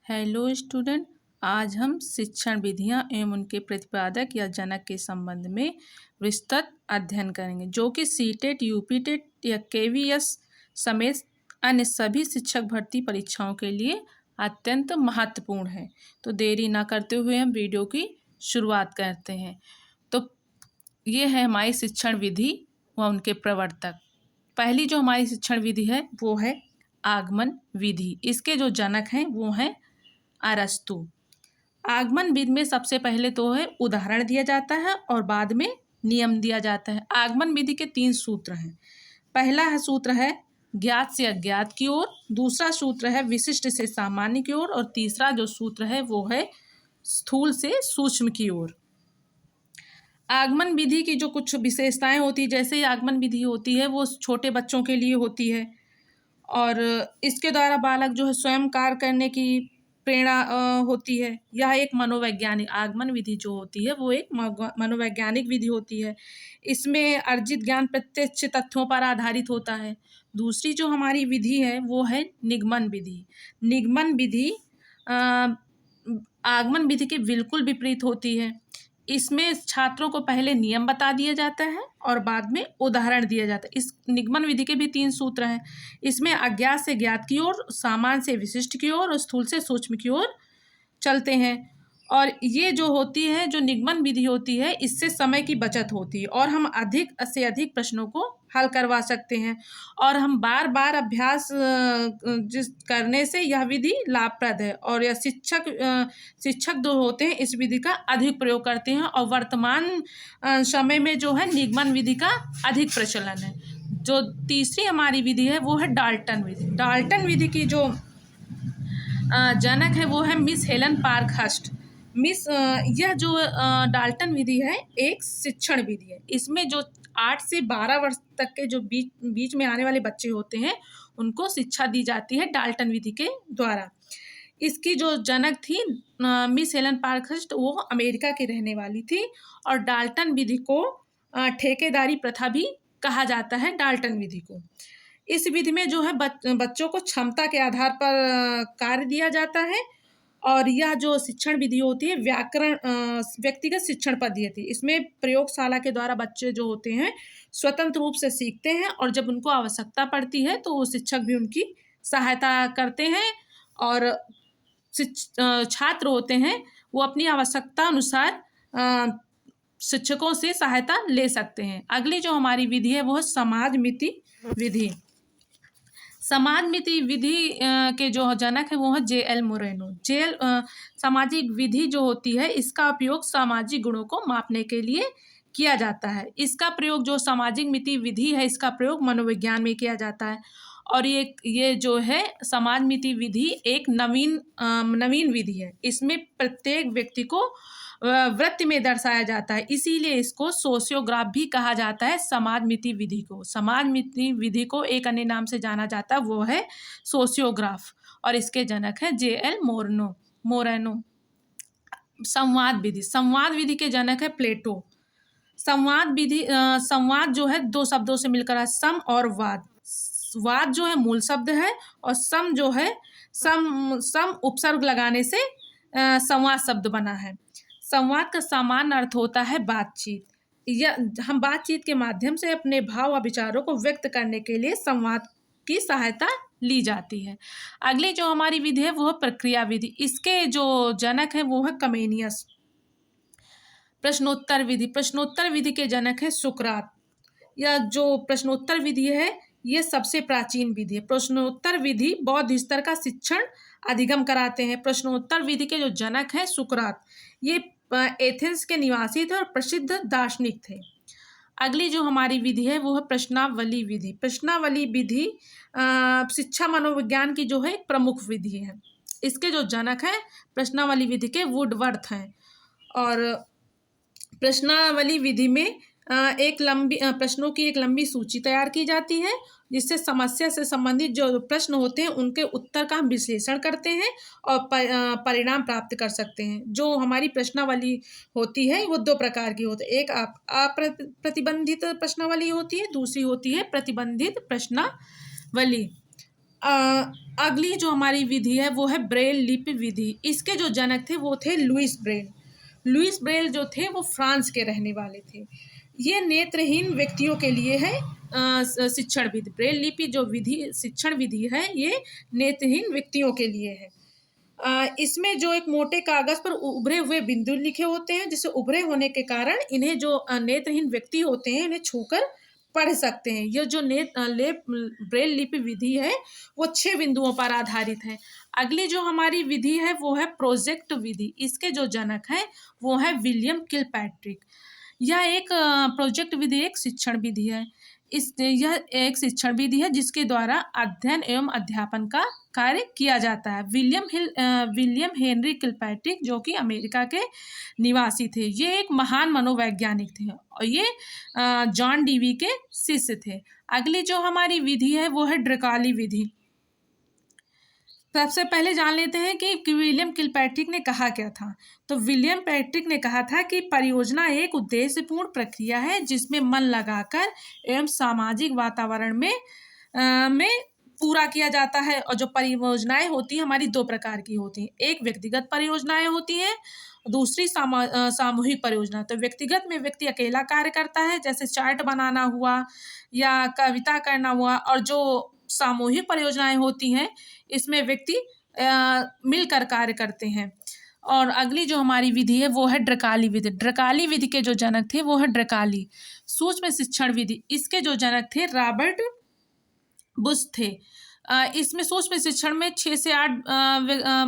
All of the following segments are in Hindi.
Hello student. आज हम शिक्षण विधियां एवं उनके प्रतिपादक या जनक के संबंध में विस्तृत अध्ययन करेंगे, जो कि सीटेट, यूपीटेट या केवीएस समेत अन्य सभी शिक्षक भर्ती परीक्षाओं के लिए अत्यंत महत्वपूर्ण है। तो देरी ना करते हुए हम वीडियो की शुरुआत करते हैं। तो ये है हमारी शिक्षण विधि व उनके प्रवर्तक। पहली जो हमारी शिक्षण विधि है वो है आगमन विधि। इसके जो जनक हैं वो हैं अरस्तु। आगमन विधि में सबसे पहले तो है उदाहरण दिया जाता है और बाद में नियम दिया जाता है। आगमन विधि के 3 सूत्र हैं। पहला है सूत्र है ज्ञात से अज्ञात की ओर, दूसरा सूत्र है विशिष्ट से सामान्य की ओर और तीसरा जो सूत्र है वो है स्थूल से सूक्ष्म की ओर। आगमन विधि की जो कुछ विशेषताएं होती है, जैसे आगमन विधि होती है वो छोटे बच्चों के लिए होती है और इसके द्वारा बालक जो है स्वयं कार्य करने की प्रेरणा होती है। यह एक मनोवैज्ञानिक आगमन विधि जो होती है वो एक मनोवैज्ञानिक विधि होती है। इसमें अर्जित ज्ञान प्रत्यक्ष तथ्यों पर आधारित होता है। दूसरी जो हमारी विधि है वो है निगमन विधि। निगमन विधि आगमन विधि के बिल्कुल विपरीत होती है। इसमें छात्रों को पहले नियम बता दिया जाता है और बाद में उदाहरण दिया जाता है। इस निगमन विधि के भी 3 सूत्र हैं। इसमें अज्ञात से ज्ञात की ओर, सामान्य से विशिष्ट की ओर और स्थूल से सूक्ष्म की ओर चलते हैं। और ये जो होती है, जो निगमन विधि होती है, इससे समय की बचत होती है और हम अधिक से अधिक प्रश्नों को हल करवा सकते हैं और हम बार बार अभ्यास जिस करने से यह विधि लाभप्रद है। और यह शिक्षक जो होते हैं इस विधि का अधिक प्रयोग करते हैं और वर्तमान समय में जो है निगमन विधि का अधिक प्रचलन है। जो तीसरी हमारी विधि है वो है डाल्टन विधि। डाल्टन विधि की जो जनक है वो है मिस हेलन पार्कहर्स्ट। यह जो डाल्टन विधि है एक शिक्षण विधि है। इसमें जो 8 से 12 वर्ष तक के जो बीच में आने वाले बच्चे होते हैं उनको शिक्षा दी जाती है डाल्टन विधि के द्वारा। इसकी जो जनक थी मिस हेलन पार्कहर्स्ट, वो अमेरिका की रहने वाली थी और डाल्टन विधि को ठेकेदारी प्रथा भी कहा जाता है। डाल्टन विधि को इस विधि में जो है बच्चों को क्षमता के आधार पर कार्य दिया जाता है और यह जो शिक्षण विधि होती है व्यक्तिगत शिक्षण पद्धति। इसमें प्रयोगशाला के द्वारा बच्चे जो होते हैं स्वतंत्र रूप से सीखते हैं और जब उनको आवश्यकता पड़ती है तो वो शिक्षक भी उनकी सहायता करते हैं और छात्र होते हैं वो अपनी आवश्यकता अनुसार शिक्षकों से सहायता ले सकते हैं। अगली जो हमारी विधि है वो है समाजमिति विधि। समाजमिति विधि के जो जनक है वो है J.L. मोरेनो। सामाजिक विधि जो होती है इसका उपयोग सामाजिक गुणों को मापने के लिए किया जाता है। इसका प्रयोग जो सामाजिक मिति विधि है इसका प्रयोग मनोविज्ञान में किया जाता है और ये जो है समाजमिति विधि एक नवीन विधि है। इसमें प्रत्येक व्यक्ति को वृत्ति में दर्शाया जाता है, इसीलिए इसको सोशियोग्राफ भी कहा जाता है। समाजमिति विधि को समाजमिति विधि को एक अन्य नाम से जाना जाता है वो है सोशियोग्राफ और इसके जनक है J.L. मोरेनो। संवाद विधि के जनक है प्लेटो। संवाद जो है 2 शब्दों से मिलकर है, सम और वाद। वाद जो है मूल शब्द है और सम जो है सम उपसर्ग लगाने से संवाद शब्द बना है। संवाद का सामान्य अर्थ होता है बातचीत। हम बातचीत के माध्यम से अपने भाव और विचारों को व्यक्त करने के लिए संवाद की सहायता ली जाती है। अगली जो हमारी विधि है वो है प्रक्रिया विधि। इसके जो जनक है वो है कमेनियस। प्रश्नोत्तर विधि के जनक है सुकरात। यह जो प्रश्नोत्तर विधि है ये सबसे प्राचीन विधि है। प्रश्नोत्तर विधि बौद्ध स्तर का शिक्षण अधिगम कराते हैं। प्रश्नोत्तर विधि के जो जनक हैं सुकरात, ये एथेंस के निवासी थे और प्रसिद्ध दार्शनिक थे। अगली जो हमारी विधि है वो है प्रश्नावली विधि। प्रश्नावली विधि शिक्षा मनोविज्ञान की जो है एक प्रमुख विधि है। इसके जो जनक हैं प्रश्नावली विधि के वुडवर्थ हैं और प्रश्नावली विधि में प्रश्नों की एक लंबी सूची तैयार की जाती है जिससे समस्या से संबंधित जो प्रश्न होते हैं उनके उत्तर का हम विश्लेषण करते हैं और परिणाम प्राप्त कर सकते हैं। जो हमारी प्रश्नावली होती है वो 2 प्रकार की होती है। एक अप्रतिबंधित प्रश्नावली होती है, दूसरी होती है प्रतिबंधित प्रश्नावली। अगली जो हमारी विधि है वो है ब्रेल लिपि विधि। इसके जो जनक थे वो थे लुईस ब्रेल। लुईस ब्रेल जो थे वो फ्रांस के रहने वाले थे। ये नेत्रहीन व्यक्तियों के लिए है शिक्षण विधि। ब्रेल लिपि जो विधि शिक्षण विधि है ये नेत्रहीन व्यक्तियों के लिए है। इसमें जो एक मोटे कागज पर उभरे हुए बिंदु लिखे होते हैं, जिससे उभरे होने के कारण इन्हें जो नेत्रहीन व्यक्ति होते हैं इन्हें छूकर पढ़ सकते हैं। यह जो ब्रेल लिपि विधि है वो 6 बिंदुओं पर आधारित है। अगली जो हमारी विधि है वो है प्रोजेक्ट विधि। इसके जो जनक हैं वो है विलियम किलपैट्रिक। यह एक प्रोजेक्ट विधि एक शिक्षण विधि है। यह एक शिक्षण विधि है जिसके द्वारा अध्ययन एवं अध्यापन का कार्य किया जाता है। विलियम हेनरी किलपैट्रिक जो कि अमेरिका के निवासी थे, ये एक महान मनोवैज्ञानिक थे और ये जॉन डीवी के शिष्य थे। अगली जो हमारी विधि है वो है ड्रकाली विधि। सबसे पहले जान लेते हैं कि विलियम किलपैट्रिक ने कहा क्या था। तो विलियम पैट्रिक ने कहा था कि परियोजना एक उद्देश्यपूर्ण प्रक्रिया है जिसमें मन लगाकर एवं सामाजिक वातावरण में पूरा किया जाता है। और जो परियोजनाएं होती हैं हमारी 2 प्रकार की होती हैं। एक व्यक्तिगत परियोजनाएं होती हैं, दूसरी सामूहिक परियोजना। तो व्यक्तिगत में व्यक्ति अकेला कार्य करता है, जैसे चार्ट बनाना हुआ या कविता करना हुआ। और जो सामूहिक परियोजनाएं होती हैं इसमें व्यक्ति मिलकर कार्य करते हैं। और अगली जो हमारी विधि है वो है ड्रकाली विधि। ड्रकाली विधि के जो जनक थे वो है ड्रकाली सूक्ष्म शिक्षण विधि। इसके जो जनक थे रॉबर्ट बुश थे। इसमें सूक्ष्म शिक्षण में 6 से 8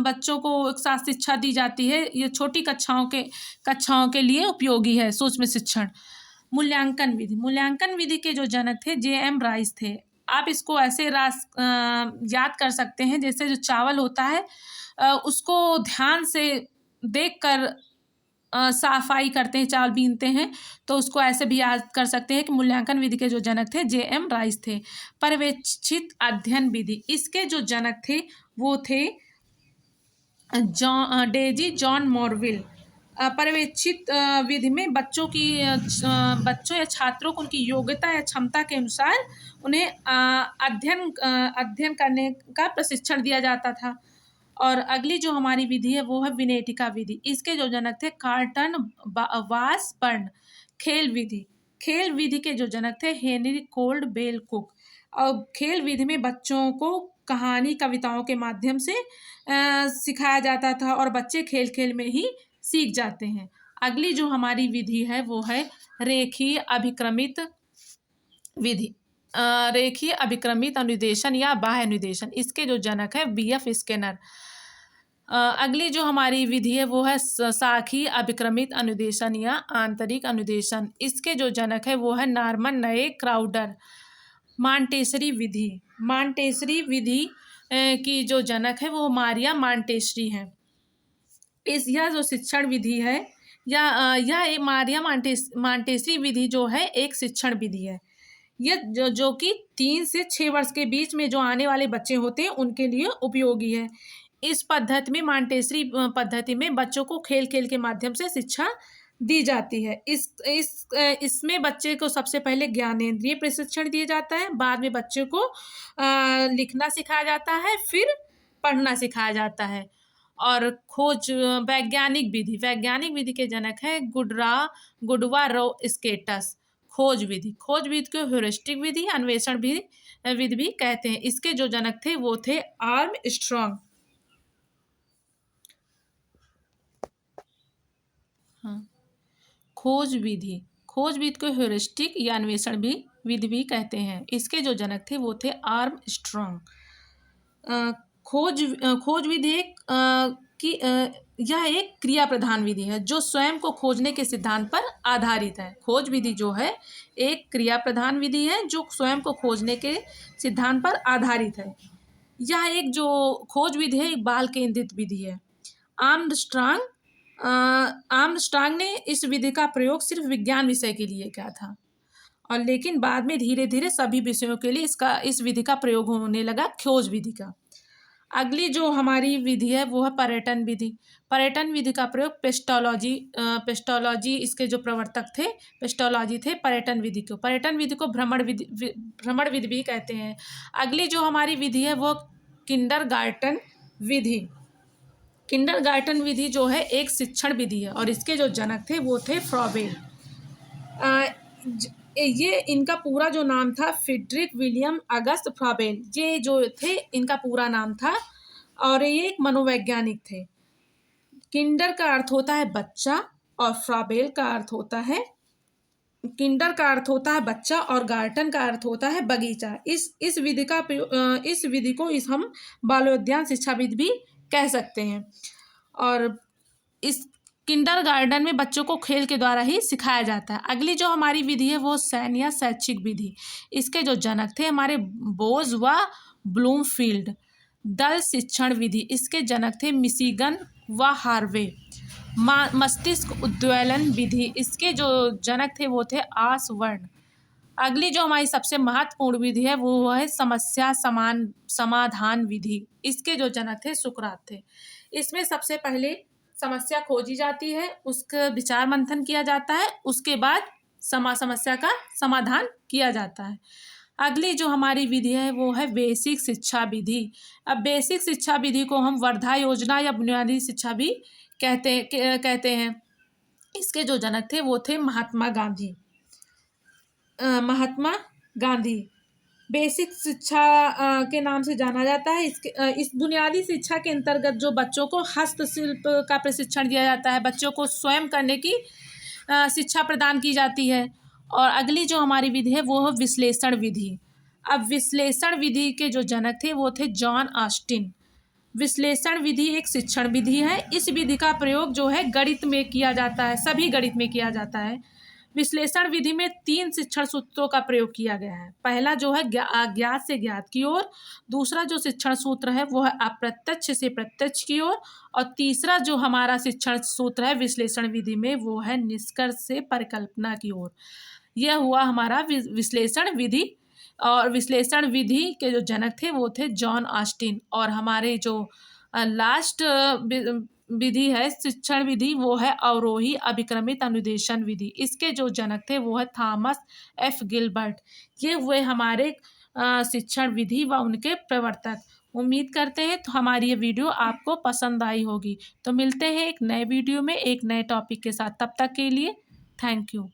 बच्चों को एक साथ शिक्षा दी जाती है। ये छोटी कक्षाओं के लिए उपयोगी है सूक्ष्म शिक्षण। मूल्यांकन विधि के जो जनक थे J.M. राइस थे। आप इसको ऐसे याद कर सकते हैं, जैसे जो चावल होता है उसको ध्यान से देखकर सफाई करते हैं, चावल बीनते हैं, तो उसको ऐसे भी याद कर सकते हैं कि मूल्यांकन विधि के जो जनक थे J.M. राइस थे। पर्यवेक्षित अध्ययन विधि, इसके जो जनक थे वो थे डेजी जॉन मोरविल। पर्यवेक्षित विधि में बच्चों या छात्रों को उनकी योग्यता या क्षमता के अनुसार उन्हें अध्ययन करने का प्रशिक्षण दिया जाता था। और अगली जो हमारी विधि है वो है विनेटिका विधि। इसके जो जनक थे कार्लटन वासबर्न। खेल विधि के जो जनक थे हेनरी कोल्ड बेल कुक। और खेल विधि में बच्चों को कहानी कविताओं के माध्यम से सिखाया जाता था और बच्चे खेल खेल में ही सीख जाते हैं। अगली जो हमारी विधि है वो है रेखीय अभिक्रमित विधि। रेखीय अभिक्रमित अनुदेशन या बाह्य अनुदेशन। इसके जो जनक है B.F. स्किनर। अगली जो हमारी विधि है वो है शाखीय अभिक्रमित अनुदेशन या आंतरिक अनुदेशन। इसके जो जनक है वो है नॉर्मन नए क्राउडर। मॉन्टेसरी विधि की जो जनक है वो मारिया मॉन्टेसरी है। यह जो शिक्षण विधि है यह मारिया मॉन्टेसरी विधि जो है एक शिक्षण विधि है। यह जो कि 3 से 6 वर्ष के बीच में जो आने वाले बच्चे होते हैं उनके लिए उपयोगी है। इस पद्धति में मॉन्टेसरी पद्धति में बच्चों को खेल खेल के माध्यम से शिक्षा दी जाती है। इसमें बच्चे को सबसे पहले ज्ञानेंद्रिय प्रशिक्षण दिया जाता है, बाद में बच्चे को लिखना सिखाया जाता है, फिर पढ़ना सिखाया जाता है। और वैज्ञानिक विधि के जनक है गुडवा रो स्केटस। खोज विधि को ह्यूरिस्टिक विधि अन्वेषण विधि भी कहते हैं। इसके जो जनक थे वो थे आर्मस्ट्रॉन्ग। खोज विधि को ह्यूरिस्टिक या अन्वेषण विधि भी कहते हैं। इसके जो जनक थे वो थे आर्मस्ट्रॉन्ग। खोज विधि यह एक क्रिया प्रधान विधि है जो स्वयं को खोजने के सिद्धांत पर आधारित है। खोज विधि जो है एक क्रिया प्रधान विधि है जो स्वयं को खोजने के सिद्धांत पर आधारित है। यह एक जो खोज विधि है एक बाल केंद्रित विधि है। आर्मस्ट्रॉन्ग ने इस विधि का प्रयोग सिर्फ विज्ञान विषय के लिए किया था, और लेकिन बाद में धीरे धीरे सभी विषयों के लिए इस विधि का प्रयोग होने लगा खोज विधि का। अगली जो हमारी विधि है वो है पर्यटन विधि। पर्यटन विधि का प्रयोग पेस्टोलॉजी इसके जो प्रवर्तक थे पेस्टोलॉजी थे पर्यटन विधि को। पर्यटन विधि को भ्रमण विधि भी कहते हैं। अगली जो हमारी विधि है वो किंडरगार्टन विधि। किंडरगार्टन विधि जो है एक शिक्षण विधि है और इसके जो जनक थे वो थे फ्रॉबेल। ये इनका पूरा जो नाम था फ्रीडरिक विलियम अगस्त फ्रॉबेल, ये जो थे इनका पूरा नाम था और ये एक मनोवैज्ञानिक थे। किंडर का अर्थ होता है बच्चा और फ्रॉबेल का अर्थ होता है किंडर का अर्थ होता है बच्चा और गार्टन का अर्थ होता है बगीचा। इस विधि को हम बालोद्यान शिक्षाविद भी कह सकते हैं। और इस किंडरगार्टन में बच्चों को खेल के द्वारा ही सिखाया जाता है। अगली जो हमारी विधि है वो सैन या शैक्षिक विधि। इसके जो जनक थे हमारे बोज व ब्लूमफील्ड। दल शिक्षण विधि, इसके जनक थे मिशिगन व हार्वे। मस्तिष्क उद्वेलन विधि, इसके जो जनक थे वो थे आसवर्ण। अगली जो हमारी सबसे महत्वपूर्ण विधि है वो है समस्या समाधान विधि। इसके जो जनक थे सुकरात थे। इसमें सबसे पहले समस्या खोजी जाती है, उसका विचार मंथन किया जाता है, उसके बाद समस्या का समाधान किया जाता है। अगली जो हमारी विधि है वो है बेसिक शिक्षा विधि। अब बेसिक शिक्षा विधि को हम वर्धा योजना या बुनियादी शिक्षा भी कहते हैं। इसके जो जनक थे वो थे महात्मा गांधी। बेसिक शिक्षा के नाम से जाना जाता है। इस बुनियादी शिक्षा के अंतर्गत जो बच्चों को हस्तशिल्प का प्रशिक्षण दिया जाता है, बच्चों को स्वयं करने की शिक्षा प्रदान की जाती है। और अगली जो हमारी विधि है वो है विश्लेषण विधि। अब विश्लेषण विधि के जो जनक थे वो थे जॉन ऑस्टिन। विश्लेषण विधि एक शिक्षण विधि है। इस विधि का प्रयोग जो है गणित में किया जाता है, सभी गणित में किया जाता है। विश्लेषण विधि में 3 शिक्षण सूत्रों का प्रयोग किया गया है। पहला जो है अज्ञात से ज्ञात की ओर, दूसरा जो शिक्षण सूत्र है वो है अप्रत्यक्ष से प्रत्यक्ष की ओर, और तीसरा जो हमारा शिक्षण सूत्र है विश्लेषण विधि में वो है निष्कर्ष से परिकल्पना की ओर। यह हुआ हमारा विश्लेषण विधि। और विश्लेषण विधि के जो जनक थे वो थे जॉन ऑस्टिन। और हमारे जो लास्ट विधि है शिक्षण विधि वो है अवरोही अभिक्रमित अनुदेशन विधि। इसके जो जनक थे वो है थॉमस एफ गिलबर्ट। ये हुए हमारे शिक्षण विधि व उनके प्रवर्तक। उम्मीद करते हैं तो हमारी ये वीडियो आपको पसंद आई होगी। तो मिलते हैं एक नए वीडियो में एक नए टॉपिक के साथ। तब तक के लिए थैंक यू।